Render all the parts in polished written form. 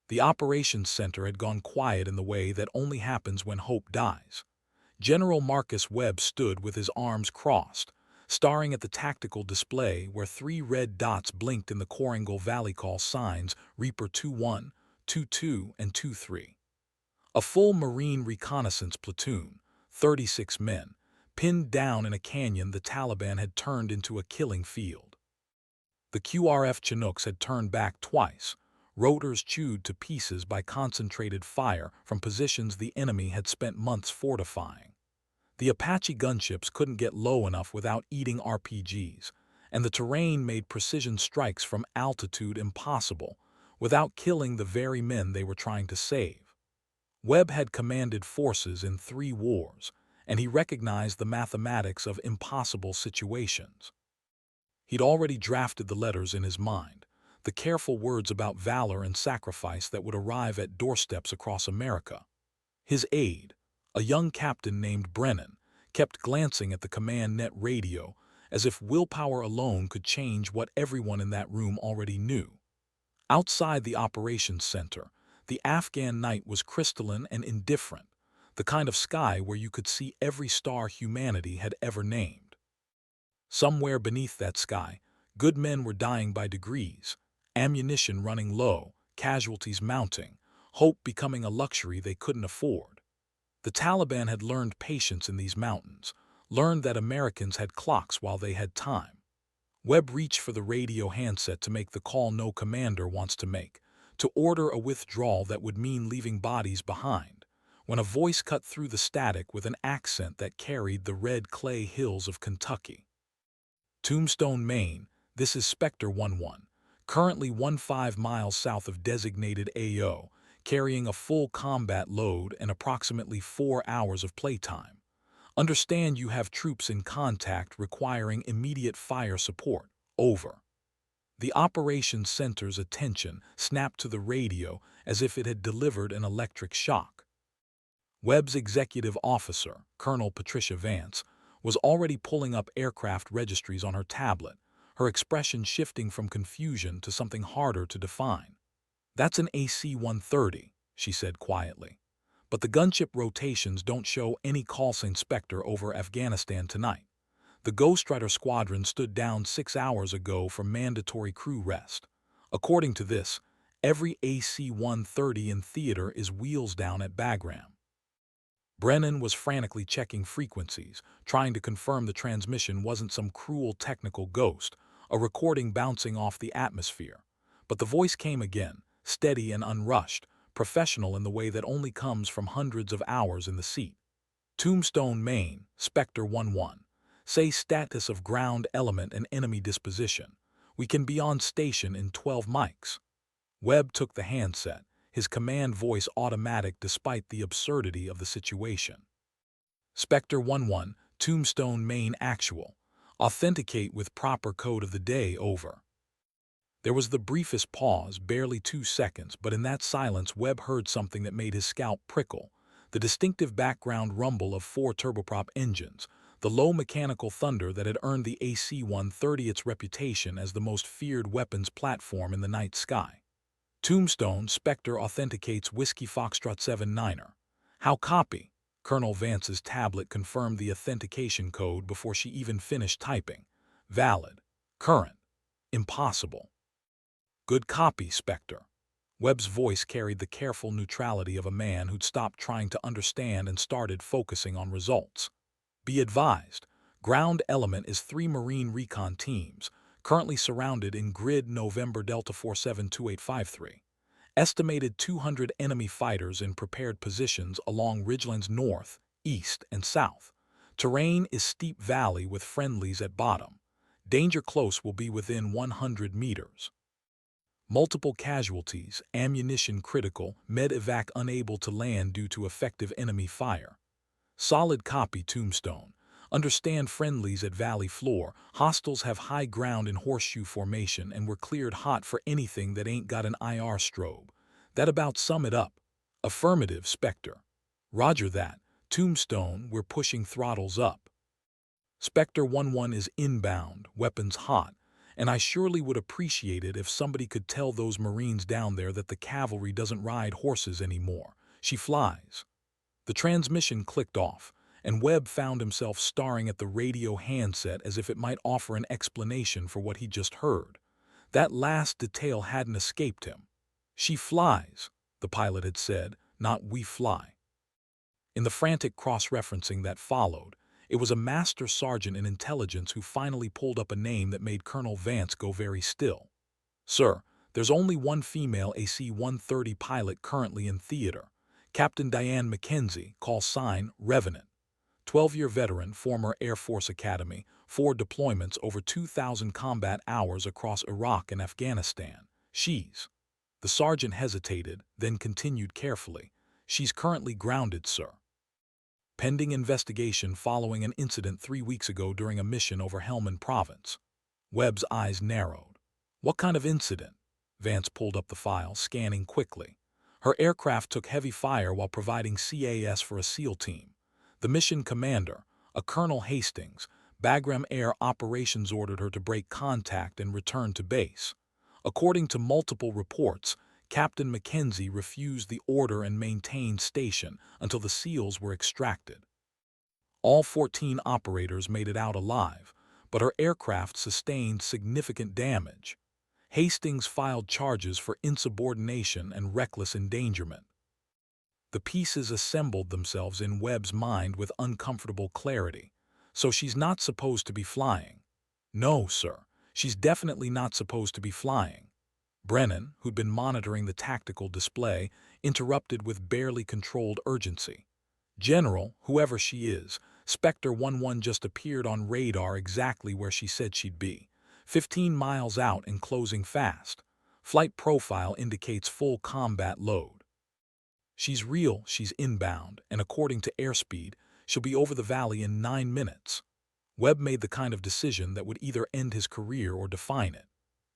The operations center had gone quiet in the way that only happens when hope dies. General Marcus Webb stood with his arms crossed, staring at the tactical display where three red dots blinked in the Korangal Valley call signs Reaper 2-1, 2-2, and 2-3. A full Marine reconnaissance platoon, 36 men, pinned down in a canyon the Taliban had turned into a killing field. The QRF Chinooks had turned back twice, rotors chewed to pieces by concentrated fire from positions the enemy had spent months fortifying. The Apache gunships couldn't get low enough without eating RPGs, and the terrain made precision strikes from altitude impossible without killing the very men they were trying to save. Webb had commanded forces in 3 wars, and he recognized the mathematics of impossible situations. He'd already drafted the letters in his mind, the careful words about valor and sacrifice that would arrive at doorsteps across America. His aide, a young captain named Brennan, kept glancing at the command net radio as if willpower alone could change what everyone in that room already knew. Outside the operations center, the Afghan night was crystalline and indifferent, the kind of sky where you could see every star humanity had ever named. Somewhere beneath that sky, good men were dying by degrees, ammunition running low, casualties mounting, hope becoming a luxury they couldn't afford. The Taliban had learned patience in these mountains, learned that Americans had clocks while they had time. Webb reached for the radio handset to make the call no commander wants to make, to order a withdrawal that would mean leaving bodies behind, when a voice cut through the static with an accent that carried the red clay hills of Kentucky. Tombstone, Maine, this is Spectre 11, currently 15 miles south of designated AO, carrying a full combat load and approximately 4 hours of playtime. Understand you have troops in contact requiring immediate fire support. Over. The operations center's attention snapped to the radio as if it had delivered an electric shock. Webb's executive officer, Colonel Patricia Vance, was already pulling up aircraft registries on her tablet, her expression shifting from confusion to something harder to define. "That's an AC-130, she said quietly. "But the gunship rotations don't show any call sign Spectre over Afghanistan tonight. The Ghost Rider squadron stood down 6 hours ago for mandatory crew rest. According to this, every AC-130 in theater is wheels down at Bagram." Brennan was frantically checking frequencies, trying to confirm the transmission wasn't some cruel technical ghost, a recording bouncing off the atmosphere. But the voice came again, steady and unrushed, professional in the way that only comes from hundreds of hours in the seat. "Tombstone, Maine, Spectre 11. Say status of ground element and enemy disposition. We can be on station in 12 mics." Webb took the handset, his command voice automatic despite the absurdity of the situation. "Spectre 11, Tombstone, Maine actual. Authenticate with proper code of the day, over." There was the briefest pause, barely 2 seconds, but in that silence Webb heard something that made his scalp prickle, the distinctive background rumble of 4 turboprop engines, the low mechanical thunder that had earned the AC-130 its reputation as the most feared weapons platform in the night sky. "Tombstone, Spectre authenticates Whiskey Foxtrot 79er. How copy?" Colonel Vance's tablet confirmed the authentication code before she even finished typing. "Valid. Current. Impossible." "Good copy, Spectre." Webb's voice carried the careful neutrality of a man who'd stopped trying to understand and started focusing on results. "Be advised, ground element is 3 Marine recon teams, currently surrounded in grid November Delta 472853. Estimated 200 enemy fighters in prepared positions along ridgelines north, east, and south. Terrain is steep valley with friendlies at bottom. Danger close will be within 100 meters. Multiple casualties, ammunition critical, med-evac unable to land due to effective enemy fire." "Solid copy, Tombstone. Understand friendlies at valley floor. Hostiles have high ground in horseshoe formation and were cleared hot for anything that ain't got an IR strobe. That about sum it up." "Affirmative, Spectre." "Roger that. Tombstone, we're pushing throttles up." "Spectre 11 is inbound, weapons hot, and I surely would appreciate it if somebody could tell those Marines down there that the cavalry doesn't ride horses anymore. She flies." The transmission clicked off, and Webb found himself staring at the radio handset as if it might offer an explanation for what he just heard. That last detail hadn't escaped him. "She flies," the pilot had said, not "we fly." In the frantic cross-referencing that followed, it was a master sergeant in intelligence who finally pulled up a name that made Colonel Vance go very still. "Sir, there's only one female AC-130 pilot currently in theater. Captain Diane Mackenzie, call sign Revenant. 12-year veteran, former Air Force Academy, 4 deployments, over 2,000 combat hours across Iraq and Afghanistan. She's—" The sergeant hesitated, then continued carefully. "She's currently grounded, sir. Pending investigation following an incident 3 weeks ago during a mission over Helmand Province." Webb's eyes narrowed. "What kind of incident?" Vance pulled up the file, scanning quickly. "Her aircraft took heavy fire while providing CAS for a SEAL team. The mission commander, a Colonel Hastings, Bagram Air Operations, ordered her to break contact and return to base. According to multiple reports, Captain Mackenzie refused the order and maintained station until the SEALs were extracted. All 14 operators made it out alive, but her aircraft sustained significant damage. Hastings filed charges for insubordination and reckless endangerment." The pieces assembled themselves in Webb's mind with uncomfortable clarity. "So she's not supposed to be flying?" "No, sir. She's definitely not supposed to be flying." Brennan, who'd been monitoring the tactical display, interrupted with barely controlled urgency. "General, whoever she is, Spectre 11 just appeared on radar exactly where she said she'd be. 15 miles out and closing fast. Flight profile indicates full combat load. She's real, she's inbound, and according to airspeed, she'll be over the valley in 9 minutes." Webb made the kind of decision that would either end his career or define it.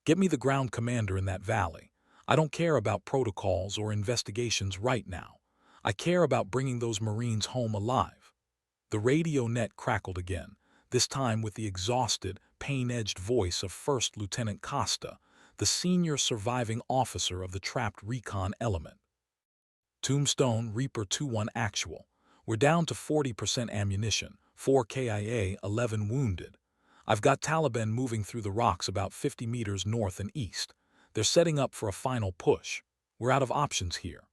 "Get me the ground commander in that valley. I don't care about protocols or investigations right now. I care about bringing those Marines home alive." The radio net crackled again, this time with the exhausted, pain-edged voice of First Lieutenant Costa, the senior surviving officer of the trapped recon element. "Tombstone, Reaper 2-1 actual. We're down to 40% ammunition, 4 KIA, 11 wounded. I've got Taliban moving through the rocks about 50 meters north and east. They're setting up for a final push. We're out of options here.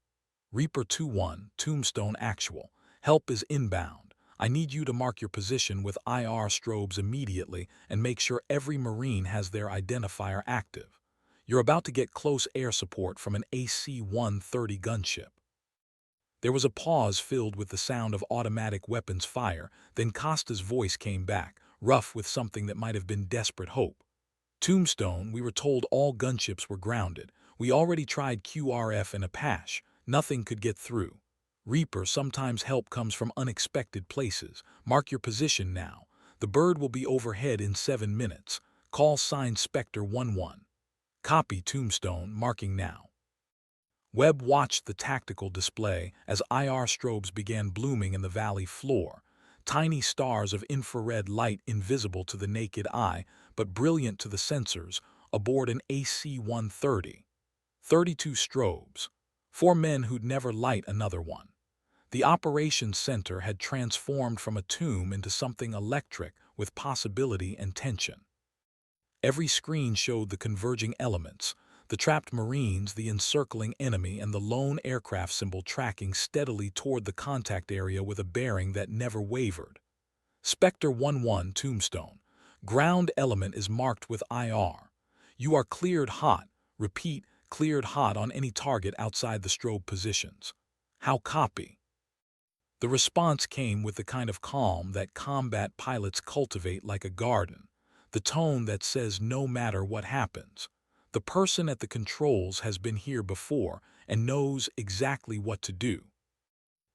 Reaper 2-1, Tombstone actual. Help is inbound. I need you to mark your position with IR strobes immediately and make sure every Marine has their identifier active. You're about to get close air support from an AC-130 gunship." There was a pause filled with the sound of automatic weapons fire, then Costa's voice came back, rough with something that might have been desperate hope. "Tombstone, we were told all gunships were grounded. We already tried QRF and Apache. Nothing could get through. Reaper, sometimes help comes from unexpected places. Mark your position now. The bird will be overhead in 7 minutes. Call sign Spectre 11. Copy, Tombstone, marking now." Webb watched the tactical display as IR strobes began blooming in the valley floor, tiny stars of infrared light invisible to the naked eye but brilliant to the sensors, aboard an AC-130. 32 strobes. 4 men who'd never light another one. The operations center had transformed from a tomb into something electric with possibility and tension. Every screen showed the converging elements: the trapped Marines, the encircling enemy, and the lone aircraft symbol tracking steadily toward the contact area with a bearing that never wavered. Spectre 11 Tombstone. Ground element is marked with IR. You are cleared hot. Repeat, cleared hot on any target outside the strobe positions. How copy? The response came with the kind of calm that combat pilots cultivate like a garden, the tone that says no matter what happens. The person at the controls has been here before and knows exactly what to do.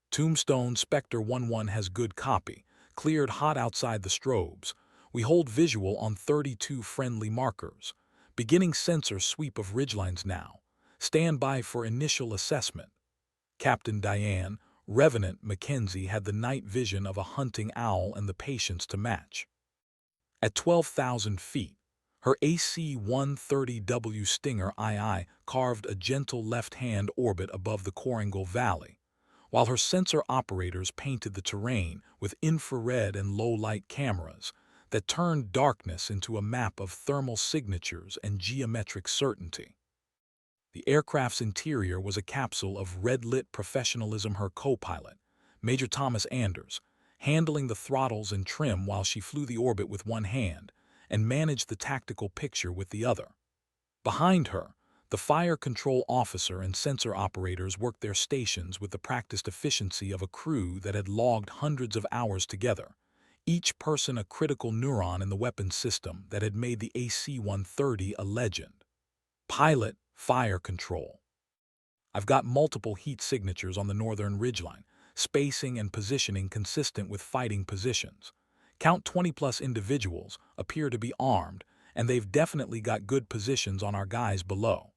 Tombstone, Spectre 11 has good copy, cleared hot outside the strobes. We hold visual on 32 friendly markers. Beginning sensor sweep of ridgelines now. Stand by for initial assessment. Captain Diane, Revenant Mackenzie had the night vision of a hunting owl and the patience to match. At 12,000 feet, Her AC-130W Stinger II carved a gentle left-hand orbit above the Korangal Valley, while her sensor operators painted the terrain with infrared and low-light cameras that turned darkness into a map of thermal signatures and geometric certainty. The aircraft's interior was a capsule of red-lit professionalism. Her co-pilot, Major Thomas Anders, handling the throttles and trim while she flew the orbit with one hand and managed the tactical picture with the other. Behind her, the fire control officer and sensor operators worked their stations with the practiced efficiency of a crew that had logged hundreds of hours together, each person a critical neuron in the weapons system that had made the AC-130 a legend. Pilot, fire control. I've got multiple heat signatures on the northern ridgeline, spacing and positioning consistent with fighting positions. Count 20-plus individuals appear to be armed, and they've definitely got good positions on our guys below.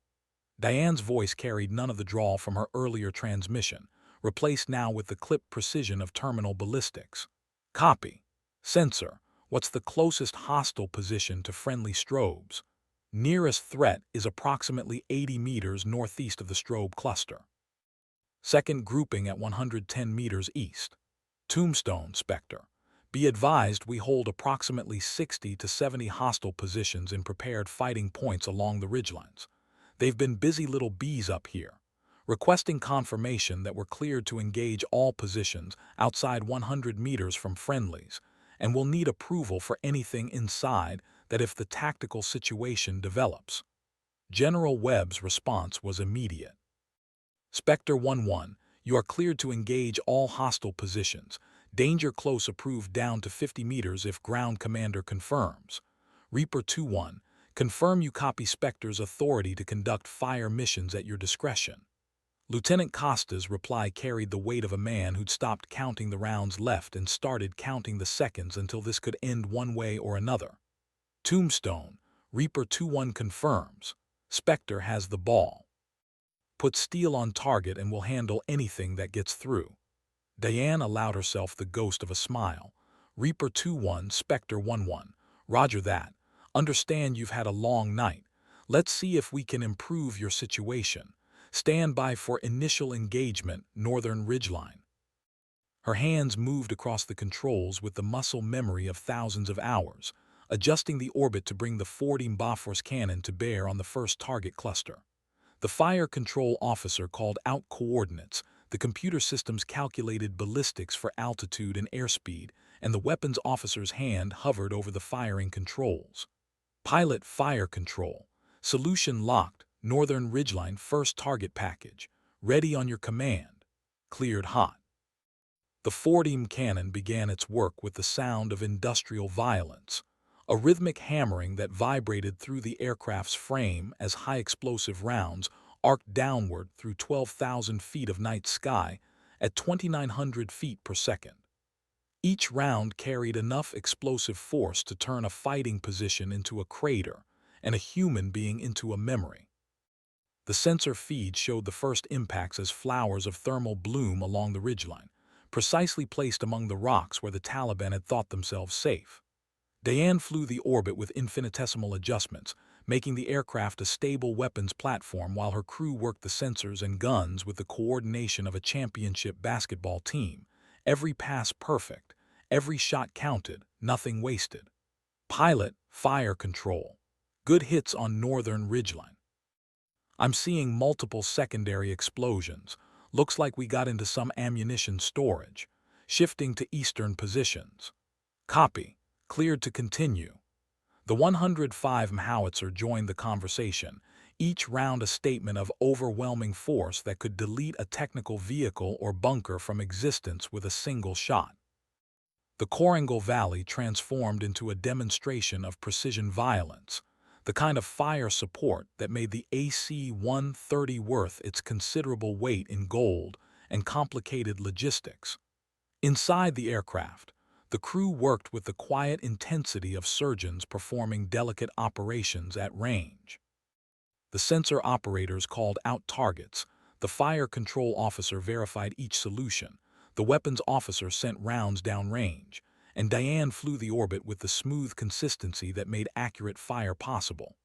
Diane's voice carried none of the drawl from her earlier transmission, replaced now with the clipped precision of terminal ballistics. Copy. Sensor, what's the closest hostile position to friendly strobes? Nearest threat is approximately 80 meters northeast of the strobe cluster. Second grouping at 110 meters east. Tombstone, Spectre. Be advised we hold approximately 60 to 70 hostile positions in prepared fighting points along the ridgelines. They've been busy little bees up here, requesting confirmation that we're cleared to engage all positions outside 100 meters from friendlies, and will need approval for anything inside that if the tactical situation develops. General Webb's response was immediate. Spectre 1-1, you are cleared to engage all hostile positions. Danger close approved down to 50 meters if ground commander confirms. Reaper 2-1, confirm you copy Spectre's authority to conduct fire missions at your discretion. Lieutenant Costa's reply carried the weight of a man who'd stopped counting the rounds left and started counting the seconds until this could end one way or another. Tombstone, Reaper 2-1 confirms. Spectre has the ball. Put steel on target and we'll handle anything that gets through. Diane allowed herself the ghost of a smile. Reaper 2-1, Spectre 1-1. Roger that. Understand you've had a long night. Let's see if we can improve your situation. Stand by for initial engagement, northern ridgeline. Her hands moved across the controls with the muscle memory of thousands of hours, adjusting the orbit to bring the 40 Bofors cannon to bear on the first target cluster. The fire control officer called out coordinates, the computer systems calculated ballistics for altitude and airspeed, and the weapons officer's hand hovered over the firing controls. Pilot fire control. Solution locked, northern ridgeline first target package. Ready on your command. Cleared hot. The 40 cannon began its work with the sound of industrial violence, a rhythmic hammering that vibrated through the aircraft's frame as high-explosive rounds arced downward through 12,000 feet of night sky at 2,900 feet per second. Each round carried enough explosive force to turn a fighting position into a crater and a human being into a memory. The sensor feed showed the first impacts as flowers of thermal bloom along the ridgeline, precisely placed among the rocks where the Taliban had thought themselves safe. Diane flew the orbit with infinitesimal adjustments, making the aircraft a stable weapons platform while her crew worked the sensors and guns with the coordination of a championship basketball team. Every pass perfect, every shot counted, nothing wasted. Pilot, fire control. Good hits on northern ridgeline. I'm seeing multiple secondary explosions. Looks like we got into some ammunition storage. Shifting to eastern positions. Copy. Cleared to continue. The 105 howitzer joined the conversation, each round a statement of overwhelming force that could delete a technical vehicle or bunker from existence with a single shot. The Korangal Valley transformed into a demonstration of precision violence, the kind of fire support that made the AC-130 worth its considerable weight in gold and complicated logistics. Inside the aircraft, the crew worked with the quiet intensity of surgeons performing delicate operations at range. The sensor operators called out targets, the fire control officer verified each solution, the weapons officer sent rounds downrange, and Diane flew the orbit with the smooth consistency that made accurate fire possible.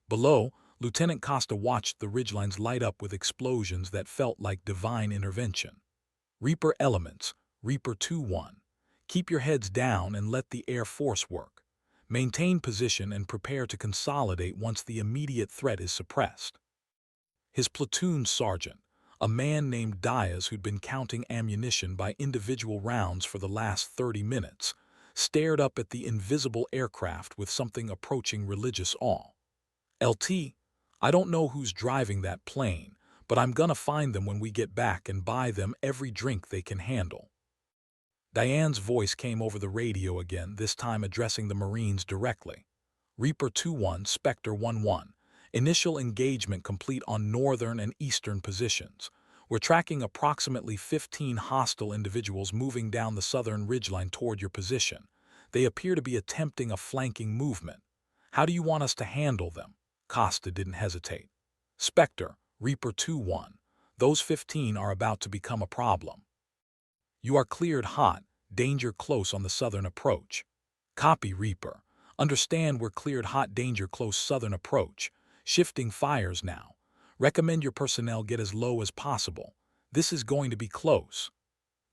Below, Lieutenant Costa watched the ridgelines light up with explosions that felt like divine intervention. Reaper elements, Reaper 2-1. Keep your heads down and let the Air Force work. Maintain position and prepare to consolidate once the immediate threat is suppressed. His platoon sergeant, a man named Diaz who'd been counting ammunition by individual rounds for the last 30 minutes, stared up at the invisible aircraft with something approaching religious awe. "LT, I don't know who's driving that plane, but I'm gonna find them when we get back and buy them every drink they can handle." Diane's voice came over the radio again, this time addressing the Marines directly. "Reaper 2-1, Spectre 1-1. Initial engagement complete on northern and eastern positions. We're tracking approximately 15 hostile individuals moving down the southern ridgeline toward your position. They appear to be attempting a flanking movement. How do you want us to handle them?" Costa didn't hesitate. "Spectre, Reaper 2-1. Those 15 are about to become a problem. You are cleared hot, danger close on the southern approach." "Copy, Reaper. Understand we're cleared hot, danger close southern approach. Shifting fires now. Recommend your personnel get as low as possible. This is going to be close."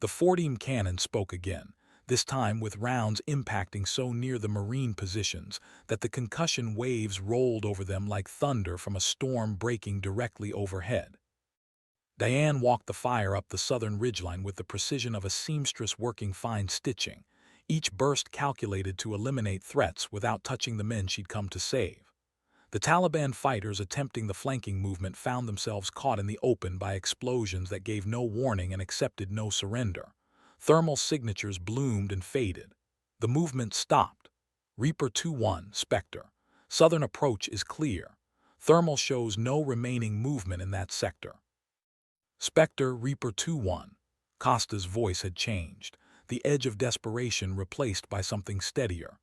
The 40 cannon spoke again, this time with rounds impacting so near the Marine positions that the concussion waves rolled over them like thunder from a storm breaking directly overhead. Diane walked the fire up the southern ridgeline with the precision of a seamstress working fine stitching, each burst calculated to eliminate threats without touching the men she'd come to save. The Taliban fighters attempting the flanking movement found themselves caught in the open by explosions that gave no warning and accepted no surrender. Thermal signatures bloomed and faded. The movement stopped. "Reaper 2-1, Spectre. Southern approach is clear. Thermal shows no remaining movement in that sector." "Spectre, Reaper 2-1. Costa's voice had changed, the edge of desperation replaced by something steadier.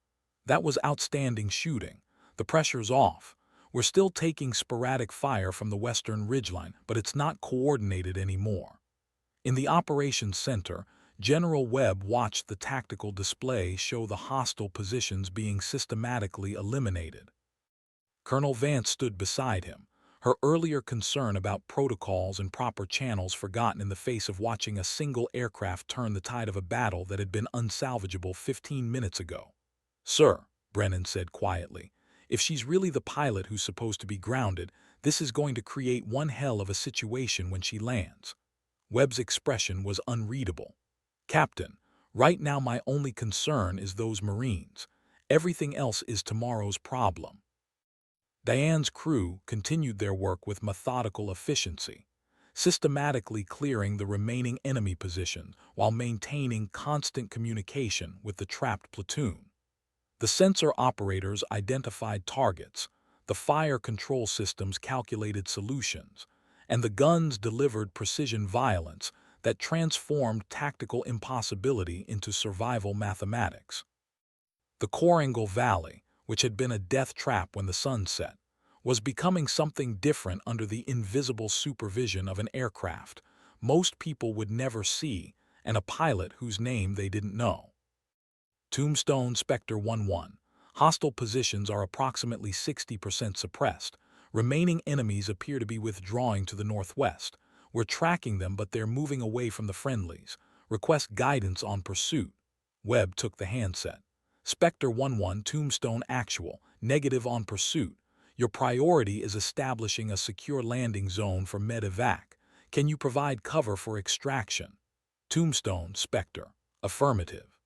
"That was outstanding shooting. The pressure's off. We're still taking sporadic fire from the western ridgeline, but it's not coordinated anymore." In the operations center, General Webb watched the tactical display show the hostile positions being systematically eliminated. Colonel Vance stood beside him, her earlier concern about protocols and proper channels forgotten in the face of watching a single aircraft turn the tide of a battle that had been unsalvageable 15 minutes ago. "Sir," Brennan said quietly, "if she's really the pilot who's supposed to be grounded, this is going to create one hell of a situation when she lands." Webb's expression was unreadable. "Captain, right now my only concern is those Marines. Everything else is tomorrow's problem." Diane's crew continued their work with methodical efficiency, systematically clearing the remaining enemy position while maintaining constant communication with the trapped platoon. The sensor operators identified targets, the fire control systems calculated solutions, and the guns delivered precision violence that transformed tactical impossibility into survival mathematics. The Korangal Valley, which had been a death trap when the sun set, was becoming something different under the invisible supervision of an aircraft most people would never see and a pilot whose name they didn't know. Tombstone, Spectre 1-1. Hostile positions are approximately 60% suppressed. Remaining enemies appear to be withdrawing to the northwest. We're tracking them, but they're moving away from the friendlies. Request guidance on pursuit. Webb took the handset. "Spectre 1-1, Tombstone actual, negative on pursuit. Your priority is establishing a secure landing zone for medevac. Can you provide cover for extraction?" Tombstone, Spectre. Affirmative.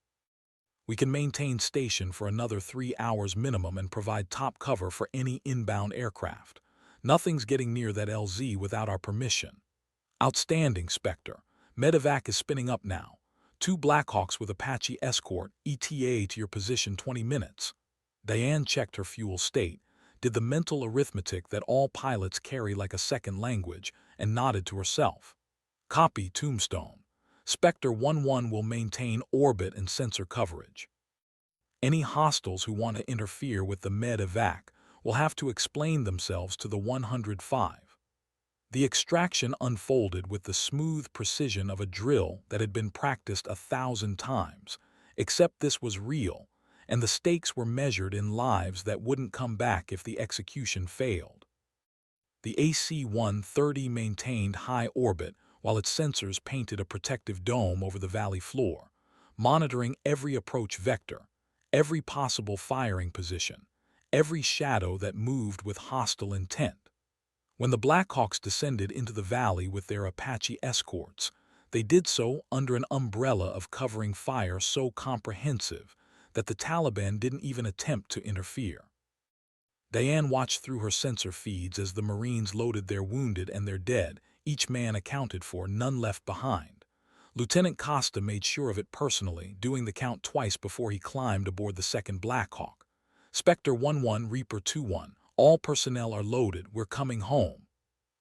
"We can maintain station for another 3 hours minimum and provide top cover for any inbound aircraft. Nothing's getting near that LZ without our permission." "Outstanding, Spectre. Medevac is spinning up now. 2 Blackhawks with Apache escort, ETA to your position 20 minutes. Diane checked her fuel state, did the mental arithmetic that all pilots carry like a second language, and nodded to herself. "Copy, Tombstone. Spectre 1-1 will maintain orbit and sensor coverage. Any hostiles who want to interfere with the medevac will have to explain themselves to the 105. The extraction unfolded with the smooth precision of a drill that had been practiced 1,000 times, except this was real, and the stakes were measured in lives that wouldn't come back if the execution failed. The AC-130 maintained high orbit while its sensors painted a protective dome over the valley floor, monitoring every approach vector, every possible firing position, every shadow that moved with hostile intent. When the Blackhawks descended into the valley with their Apache escorts, they did so under an umbrella of covering fire so comprehensive that the Taliban didn't even attempt to interfere. Diane watched through her sensor feeds as the Marines loaded their wounded and their dead, each man accounted for, none left behind. Lieutenant Costa made sure of it personally, doing the count twice before he climbed aboard the second Blackhawk. Spectre 11, Reaper 21, all personnel are loaded, we're coming home.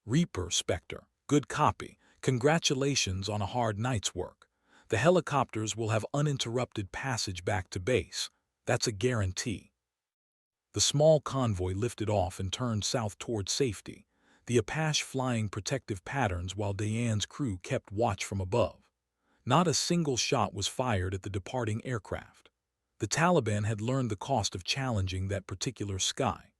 Reaper, Spectre, good copy. Congratulations on a hard night's work. The helicopters will have uninterrupted passage back to base. That's a guarantee. The small convoy lifted off and turned south toward safety, the Apache flying protective patterns while Diane's crew kept watch from above. Not a single shot was fired at the departing aircraft. The Taliban had learned the cost of challenging that particular sky.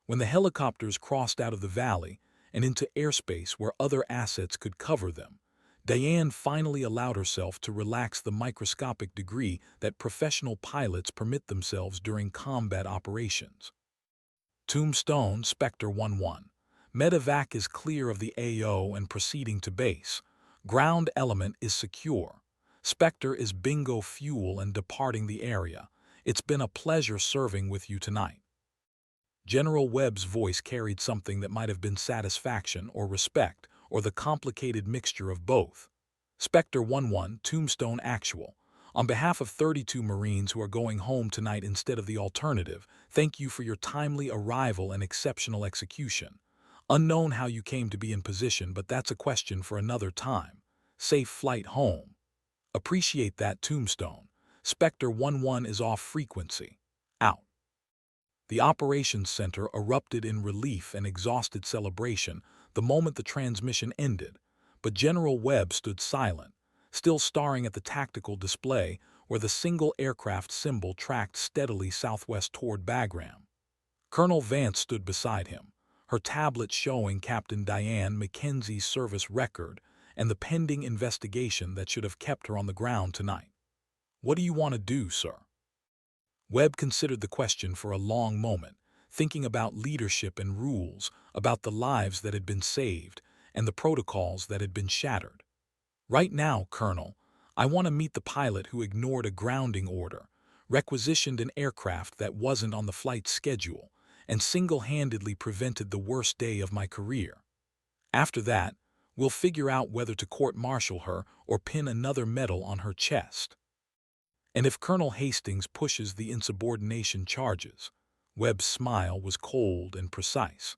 When the helicopters crossed out of the valley and into airspace where other assets could cover them, Diane finally allowed herself to relax the microscopic degree that professional pilots permit themselves during combat operations. Tombstone, Spectre 11. Medevac is clear of the AO and proceeding to base. Ground element is secure. Spectre is bingo fuel and departing the area. It's been a pleasure serving with you tonight. General Webb's voice carried something that might have been satisfaction or respect, or the complicated mixture of both. Spectre 11, Tombstone Actual. On behalf of 32 Marines who are going home tonight instead of the alternative, thank you for your timely arrival and exceptional execution. Unknown how you came to be in position, but that's a question for another time. Safe flight home. Appreciate that, Tombstone. Spectre 11 is off frequency. Out. The operations center erupted in relief and exhausted celebration the moment the transmission ended, but General Webb stood silent, still staring at the tactical display where the single aircraft symbol tracked steadily southwest toward Bagram. Colonel Vance stood beside him, her tablet showing Captain Diane Mackenzie's service record and the pending investigation that should have kept her on the ground tonight. "What do you want to do, sir?" Webb considered the question for a long moment, thinking about leadership and rules, about the lives that had been saved, and the protocols that had been shattered. "Right now, Colonel, I want to meet the pilot who ignored a grounding order, requisitioned an aircraft that wasn't on the flight schedule, and single-handedly prevented the worst day of my career. After that, we'll figure out whether to court-martial her or pin another medal on her chest. And if Colonel Hastings pushes the insubordination charges," Webb's smile was cold and precise,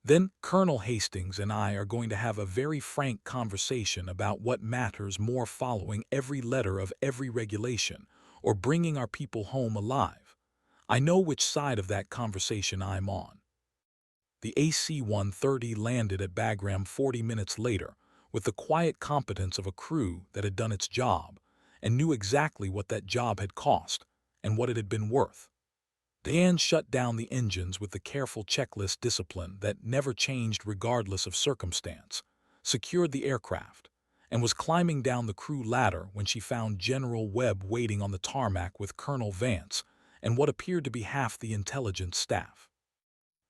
"then Colonel Hastings and I are going to have a very frank conversation about what matters more, following every letter of every regulation or bringing our people home alive. I know which side of that conversation I'm on." The AC-130 landed at Bagram 40 minutes later with the quiet competence of a crew that had done its job and knew exactly what that job had cost and what it had been worth. Diane shut down the engines with the careful checklist discipline that never changed regardless of circumstance, secured the aircraft, and was climbing down the crew ladder when she found General Webb waiting on the tarmac with Colonel Vance and what appeared to be half the intelligence staff.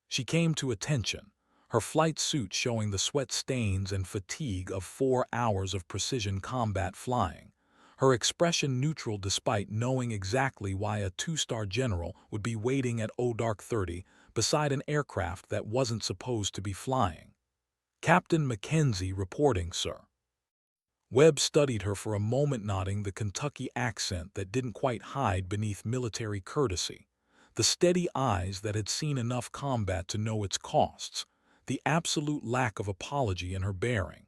She came to attention, her flight suit showing the sweat stains and fatigue of 4 hours of precision combat flying, her expression neutral despite knowing exactly why a 2-star general would be waiting at Dark 30 beside an aircraft that wasn't supposed to be flying. "Captain Mackenzie reporting, sir." Webb studied her for a moment, nodding, the Kentucky accent that didn't quite hide beneath military courtesy, the steady eyes that had seen enough combat to know its costs, the absolute lack of apology in her bearing.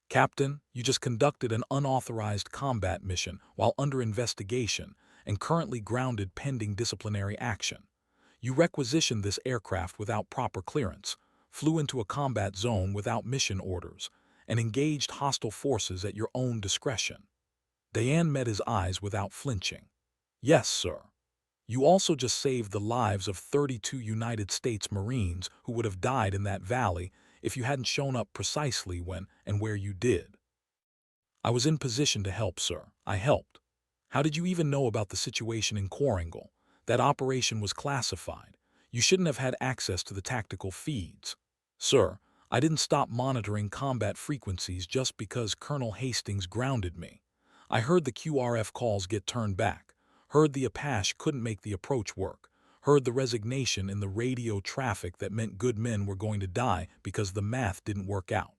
"Captain, you just conducted an unauthorized combat mission while under investigation and currently grounded pending disciplinary action. You requisitioned this aircraft without proper clearance, flew into a combat zone without mission orders, and engaged hostile forces at your own discretion. Diane met his eyes without flinching. Yes, sir. You also just saved the lives of 32 United States Marines who would have died in that valley if you hadn't shown up precisely when and where you did. I was in position to help, sir. I helped. How did you even know about the situation in Koringal? That operation was classified. You shouldn't have had access to the tactical feeds. Sir, I didn't stop monitoring combat frequencies just because Colonel Hastings grounded me. I heard the QRF calls get turned back, heard the Apache couldn't make the approach work, heard the resignation in the radio traffic that meant good men were going to die because the math didn't work out.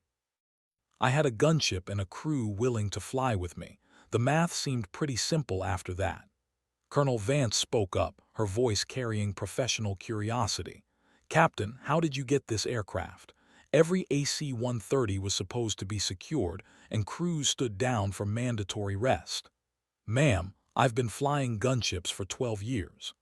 I had a gunship and a crew willing to fly with me. The math seemed pretty simple after that. Colonel Vance spoke up, her voice carrying professional curiosity. Captain, how did you get this aircraft? Every AC-130 was supposed to be secured, and crews stood down for mandatory rest. Ma'am, I've been flying gunships for 12 years.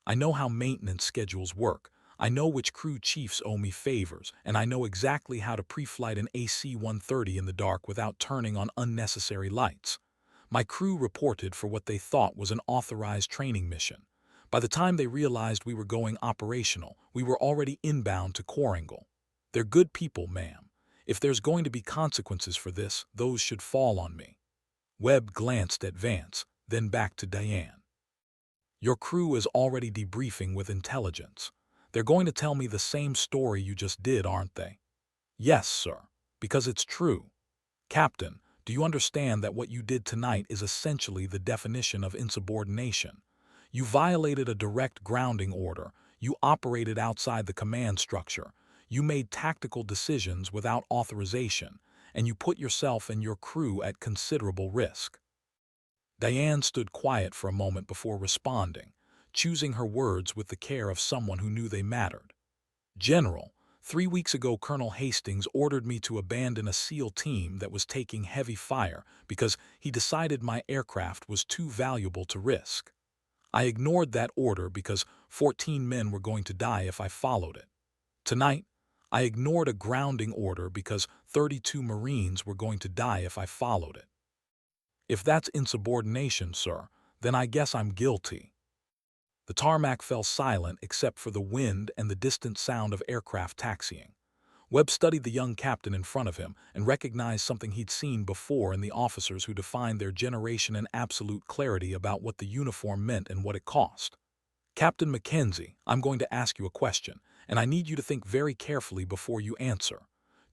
I know how maintenance schedules work. I know which crew chiefs owe me favors, and I know exactly how to pre-flight an AC-130 in the dark without turning on unnecessary lights. My crew reported for what they thought was an authorized training mission. By the time they realized we were going operational, we were already inbound to Koringal. They're good people, ma'am. If there's going to be consequences for this, those should fall on me. Webb glanced at Vance, then back to Diane. Your crew is already debriefing with intelligence. They're going to tell me the same story you just did, aren't they? Yes, sir, because it's true. Captain, do you understand that what you did tonight is essentially the definition of insubordination? You violated a direct grounding order, you operated outside the command structure, you made tactical decisions without authorization, and you put yourself and your crew at considerable risk. Diane stood quiet for a moment before responding, choosing her words with the care of someone who knew they mattered. General, 3 weeks ago Colonel Hastings ordered me to abandon a SEAL team that was taking heavy fire because he decided my aircraft was too valuable to risk. I ignored that order because 14 men were going to die if I followed it. Tonight, I ignored a grounding order because 32 Marines were going to die if I followed it. If that's insubordination, sir, then I guess I'm guilty. The tarmac fell silent except for the wind and the distant sound of aircraft taxiing. Webb studied the young captain in front of him and recognized something he'd seen before in the officers who defined their generation in absolute clarity about what the uniform meant and what it cost. Captain Mackenzie, I'm going to ask you a question, and I need you to think very carefully before you answer.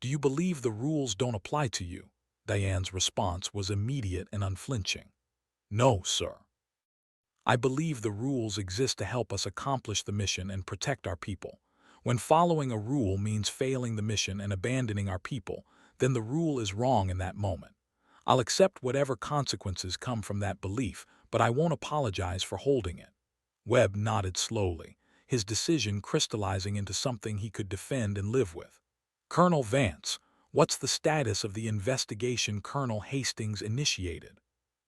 Do you believe the rules don't apply to you? Diane's response was immediate and unflinching. No, sir. I believe the rules exist to help us accomplish the mission and protect our people. When following a rule means failing the mission and abandoning our people, then the rule is wrong in that moment. I'll accept whatever consequences come from that belief, but I won't apologize for holding it. Webb nodded slowly, his decision crystallizing into something he could defend and live with. Colonel Vance, what's the status of the investigation Colonel Hastings initiated?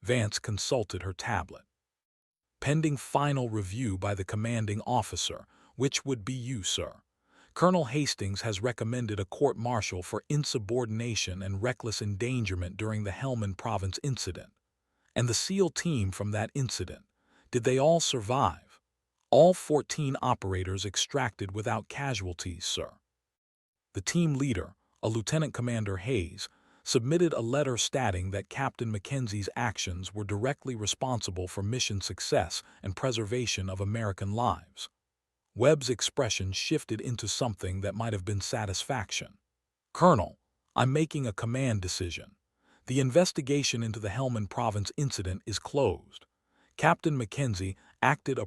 Vance consulted her tablet. Pending final review by the commanding officer, which would be you, sir. Colonel Hastings has recommended a court-martial for insubordination and reckless endangerment during the Helmand Province incident. And the SEAL team from that incident, did they all survive? All 14 operators extracted without casualties, sir. The team leader, a Lieutenant Commander Hayes, submitted a letter stating that Captain Mackenzie's actions were directly responsible for mission success and preservation of American lives. Webb's expression shifted into something that might have been satisfaction. Colonel, I'm making a command decision. The investigation into the Helmand Province incident is closed. Captain Mackenzie acted